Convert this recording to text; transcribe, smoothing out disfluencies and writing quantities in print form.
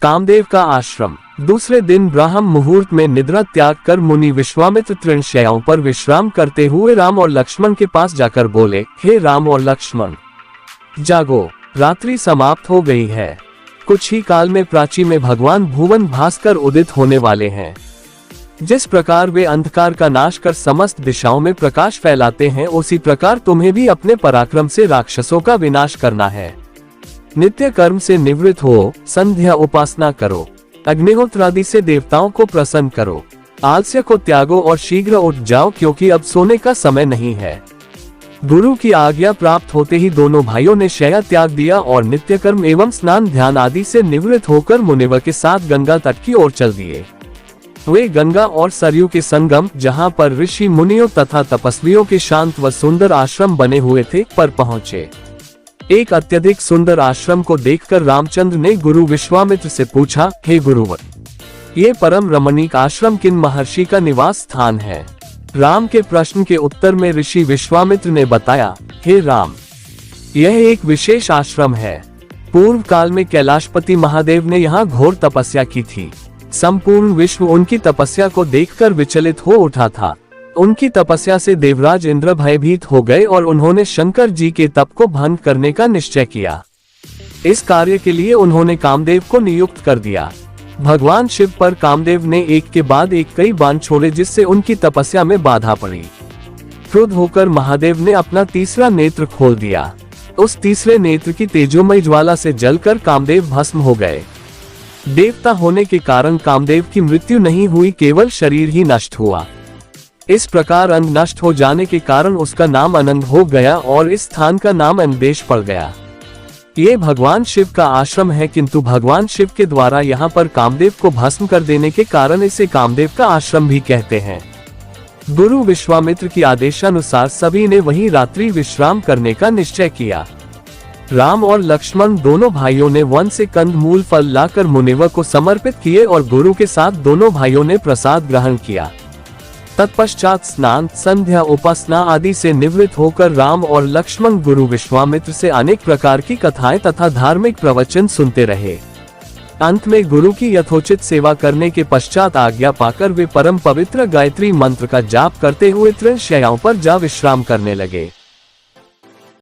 कामदेव का आश्रम। दूसरे दिन ब्राह्म मुहूर्त में निद्रा त्याग कर मुनि विश्वामित्र तृणशैयाओं पर विश्राम करते हुए राम और लक्ष्मण के पास जाकर बोले, हे राम और लक्ष्मण, जागो, रात्रि समाप्त हो गई है। कुछ ही काल में प्राची में भगवान भुवन भास्कर उदित होने वाले हैं। जिस प्रकार वे अंधकार का नाश कर समस्त दिशाओं में प्रकाश फैलाते हैं, उसी प्रकार तुम्हें भी अपने पराक्रम से राक्षसों का विनाश करना है। नित्य कर्म से निवृत्त हो, संध्या उपासना करो, अग्निहोत्र आदि से देवताओं को प्रसन्न करो, आलस्य को त्यागो और शीघ्र उठ जाओ, क्योंकि अब सोने का समय नहीं है। गुरु की आज्ञा प्राप्त होते ही दोनों भाइयों ने शय्या त्याग दिया और नित्य कर्म एवं स्नान ध्यान आदि से निवृत्त होकर मुनिवर के साथ गंगा तट की ओर चल दिए। वे गंगा और सरयू के संगम, जहाँ पर ऋषि मुनियों तथा तपस्वियों के शांत व सुंदर आश्रम बने हुए थे, पर पहुँचे। एक अत्यधिक सुंदर आश्रम को देखकर रामचंद्र ने गुरु विश्वामित्र से पूछा, हे गुरुवर, ये परम रमणीक आश्रम किन महर्षि का निवास स्थान है? राम के प्रश्न के उत्तर में ऋषि विश्वामित्र ने बताया, हे राम, यह एक विशेष आश्रम है। पूर्व काल में कैलाशपति महादेव ने यहाँ घोर तपस्या की थी। संपूर्ण विश्व उनकी तपस्या को देखकर विचलित हो उठा था। उनकी तपस्या से देवराज इंद्र भयभीत हो गए और उन्होंने शंकर जी के तप को भंग करने का निश्चय किया। इस कार्य के लिए उन्होंने कामदेव को नियुक्त कर दिया। भगवान शिव पर कामदेव ने एक के बाद एक कई बाण छोड़े, जिससे उनकी तपस्या में बाधा पड़ी। क्रुद्ध होकर महादेव ने अपना तीसरा नेत्र खोल दिया। उस तीसरे नेत्र की तेजोमय ज्वाला से जलकर कामदेव भस्म हो गए। देवता होने के कारण कामदेव की मृत्यु नहीं हुई, केवल शरीर ही नष्ट हुआ। इस प्रकार अंग नष्ट हो जाने के कारण उसका नाम अनंग हो गया और इस स्थान का नाम अनदेश पड़ गया। ये भगवान शिव का आश्रम है, किंतु भगवान शिव के द्वारा यहाँ पर कामदेव को भस्म कर देने के कारण इसे कामदेव का आश्रम भी कहते हैं। गुरु विश्वामित्र की आदेशानुसार सभी ने वहीं रात्रि विश्राम करने का निश्चय किया। राम और लक्ष्मण दोनों भाइयों ने वन से कंदमूल फल लाकर मुनिवर को समर्पित किए और गुरु के साथ दोनों भाइयों ने प्रसाद ग्रहण किया। तत्पश्चात स्नान, संध्या, उपासना आदि से निवृत्त होकर राम और लक्ष्मण गुरु विश्वामित्र से अनेक प्रकार की कथाएं तथा धार्मिक प्रवचन सुनते रहे। अंत में गुरु की यथोचित सेवा करने के पश्चात आज्ञा पाकर वे परम पवित्र गायत्री मंत्र का जाप करते हुए तृणशैयाओं पर जा विश्राम करने लगे।